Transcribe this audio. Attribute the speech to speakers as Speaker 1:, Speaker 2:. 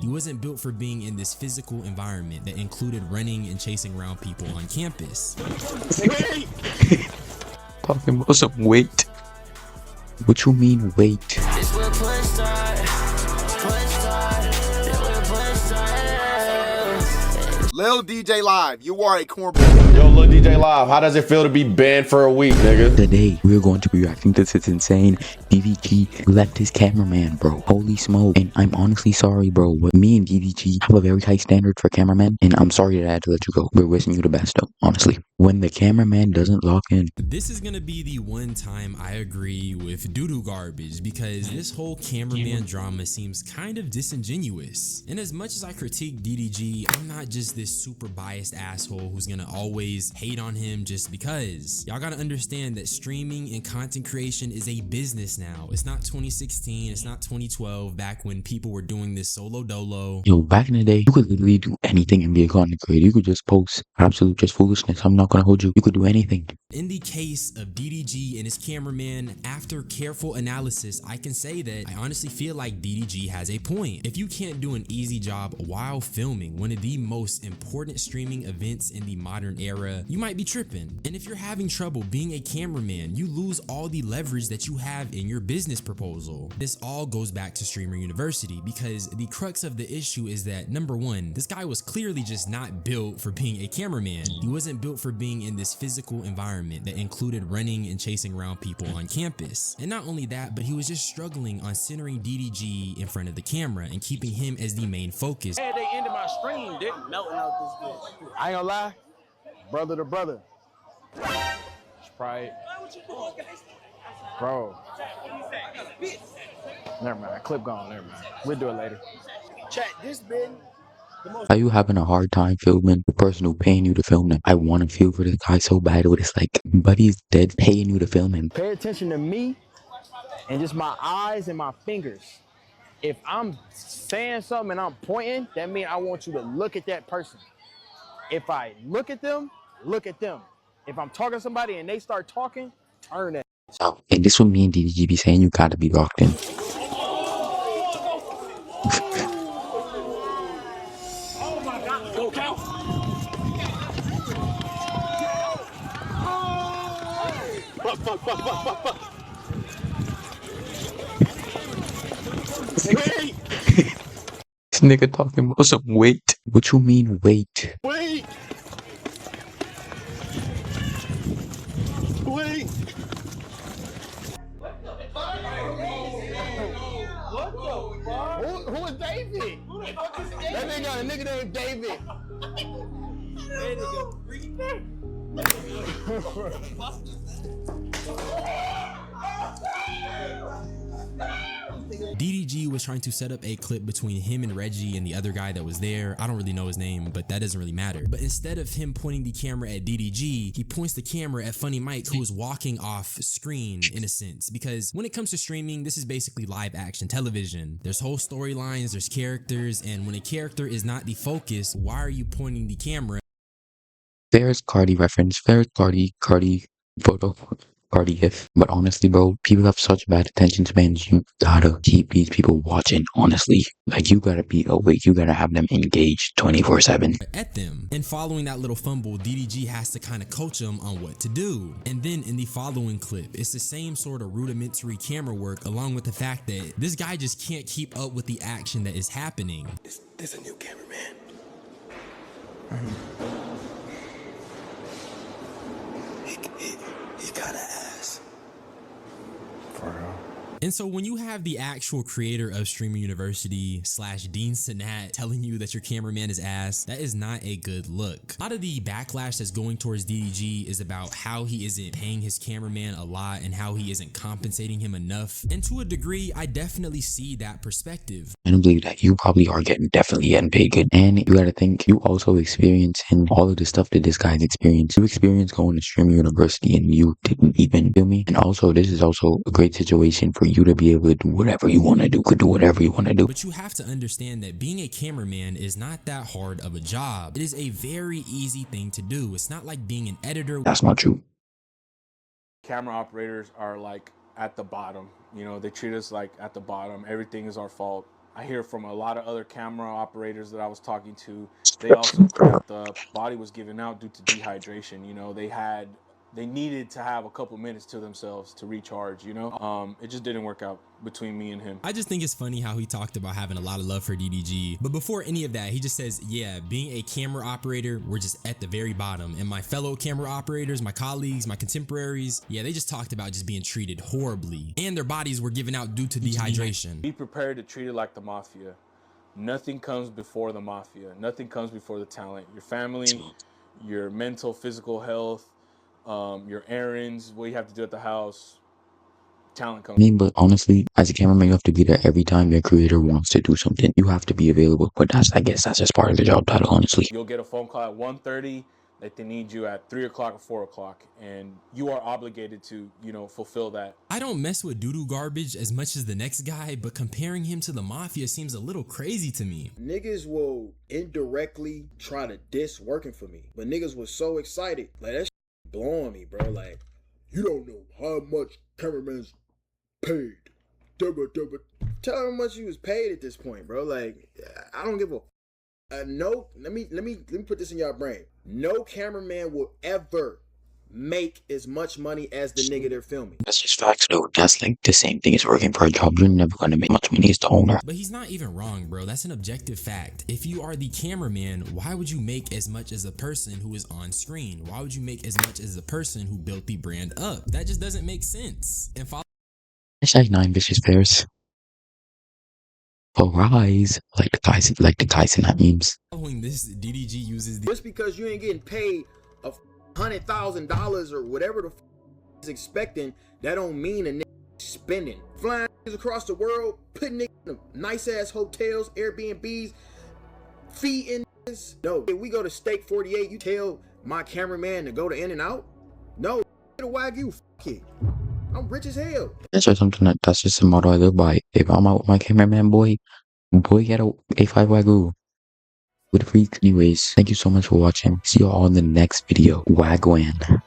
Speaker 1: He wasn't built for being in this physical environment that included running and chasing around people on campus.
Speaker 2: Wait!
Speaker 3: Talking about some weight. What you mean weight?
Speaker 2: Lil DJ Live, you are a cornball.
Speaker 4: Yo, Lil DJ Live, how does it feel to be banned for a week, nigga?
Speaker 3: Today, we're going to be reacting to this insane. DDG left his cameraman, bro. Holy smoke. And I'm honestly sorry, bro. But me and DDG have a very high standard for cameramen. And I'm sorry that I had to let you go. We're wishing you the best, though, honestly. When the cameraman doesn't lock in.
Speaker 1: This is gonna be the one time I agree with doo-doo garbage, because this whole cameraman drama seems kind of disingenuous. And as much as I critique DDG, I'm not just this super biased asshole who's gonna always hate on him just because. Y'all gotta understand that streaming and content creation is a business now. It's not 2016, it's not 2012, back when people were doing this solo dolo.
Speaker 3: Yo, back in the day, you could literally do anything and be a content creator. You could just post absolute just foolishness. I'm not gonna hold you. You could do anything.
Speaker 1: In the case of DDG and his cameraman, after careful analysis, I can say that I honestly feel like DDG has a point. If you can't do an easy job while filming one of the most important streaming events in the modern era, you might be tripping. And if you're having trouble being a cameraman, you lose all the leverage that you have in your business proposal. This all goes back to Streamer University, because the crux of the issue is that, number one, this guy was clearly just not built for being a cameraman. He wasn't built for being in this physical environment that included running and chasing around people on campus. And not only that, but he was just struggling on centering DDG in front of the camera and keeping him as the main focus.
Speaker 5: Hey, they ended my stream, they melting out this bitch. I ain't gonna lie, brother to brother. Sprite. Bro. Never mind, clip gone, never mind. We'll do it later. Chat, this been
Speaker 3: Are you having a hard time filming the person who paying you to film them? I want to feel for this guy so bad, but it's like, buddy's dead paying you to film him.
Speaker 5: pay attention to me and just my eyes and my fingers. If I'm saying something and I'm pointing, that means I want you to look at that person. If I look at them, look at them. If I'm talking to somebody and they start talking, turn that.
Speaker 3: So, and this what me and DDG be saying, you gotta be locked in.
Speaker 2: Wait!
Speaker 3: This nigga talking about some weight. What you mean weight?
Speaker 2: Wait! Wait!
Speaker 5: What the fuck? Who is David? Who the fuck is David? That nigga got a nigga named David.
Speaker 1: DDG was trying to set up a clip between him and Reggie and the other guy that was there. I don't really know his name, but that doesn't really matter. But instead of him pointing the camera at DDG, he points the camera at Funny Mike, who is walking off screen in a sense. Because when it comes to streaming, this is basically live action television. There's whole storylines, there's characters, and when a character is not the focus, why are you pointing the camera?
Speaker 3: There's Cardi reference. There's Cardi photo. Cardi gif. But honestly, bro, people have such bad attention spans. You gotta keep these people watching, honestly. Like, you gotta be awake. You gotta have them engaged 24/7.
Speaker 1: At them. And following that little fumble, DDG has to kind of coach them on what to do. And then in the following clip, it's the same sort of rudimentary camera work, along with the fact that this guy just can't keep up with the action that is happening.
Speaker 2: There's a new cameraman. He got an ass.
Speaker 5: For real.
Speaker 1: And so when you have the actual creator of Streamer University / Dean Sanat telling you that your cameraman is ass, that is not a good look. A lot of the backlash that's going towards DDG is about how he isn't paying his cameraman a lot and how he isn't compensating him enough. And to a degree, I definitely see that perspective.
Speaker 3: I don't believe that you probably are definitely getting paid good. And you gotta think, you also experiencing all of the stuff that this guy's experienced. You experienced going to Streamer University and you didn't even feel me. And also, this is also a great situation for you to be able to do whatever you want to do. Could do whatever you want to do.
Speaker 1: But you have to understand that being a cameraman is not that hard of a job. It is a very easy thing to do. It's not like being an editor.
Speaker 3: That's not true.
Speaker 6: Camera operators are like at the bottom. You know, they treat us like at the bottom. Everything is our fault. I hear from a lot of other camera operators that I was talking to, they also cramped up. Body was giving out due to dehydration. You know, they needed to have a couple minutes to themselves to recharge, you know? It just didn't work out between me and him.
Speaker 1: I just think it's funny how he talked about having a lot of love for DDG, but before any of that, he just says, yeah, being a camera operator, we're just at the very bottom. And my fellow camera operators, my colleagues, my contemporaries, yeah, they just talked about just being treated horribly and their bodies were given out due to dehydration.
Speaker 6: Be prepared to treat it like the mafia. Nothing comes before the mafia. Nothing comes before the talent. Your family, your mental, physical health, your errands, what you have to do at the house, talent comes.
Speaker 3: I mean, but honestly, as a cameraman, you have to be there every time your creator wants to do something. You have to be available, but I guess that's just part of the job title, honestly.
Speaker 6: You'll get a phone call at 1:30 that they need you at 3 o'clock or 4 o'clock, and you are obligated to, you know, fulfill that.
Speaker 1: I don't mess with doo-doo garbage as much as the next guy, but comparing him to the mafia seems a little crazy to me.
Speaker 7: Niggas will indirectly try to diss working for me, but niggas was so excited. Like, that shit blowing me, bro. Like, you don't know how much cameraman's paid. Tell him how much he was paid at this point, bro. Like, I don't give a no. Let me put this in y'all brain. No cameraman will ever make as much money as the nigga they're filming.
Speaker 3: That's just facts, though. That's like the same thing as working for a job. You're never gonna make much money as the owner.
Speaker 1: But he's not even wrong, bro. That's an objective fact. If you are the cameraman, why would you make as much as a person who is on screen? Why would you make as much as a person who built the brand up? That just doesn't make sense. And
Speaker 3: Hashtag 9 vicious pairs. Arise, like the guys in that memes.
Speaker 1: following this, DDG uses the
Speaker 7: Just because you ain't getting paid $100,000 or whatever the is expecting, that don't mean a nigga spending. Flying niggas across the world, putting niggas in nice ass hotels, Airbnbs, feeding niggas. No, if we go to Steak 48, you tell my cameraman to go to In-N-Out? No, get a Wagyu, fuck it. I'm rich as hell.
Speaker 3: That's just something that's just a motto I live by. If I'm out with my cameraman, boy get a A5 Wagyu. With freaks. Anyways, thank you so much for watching. See you all in the next video. Wagwan.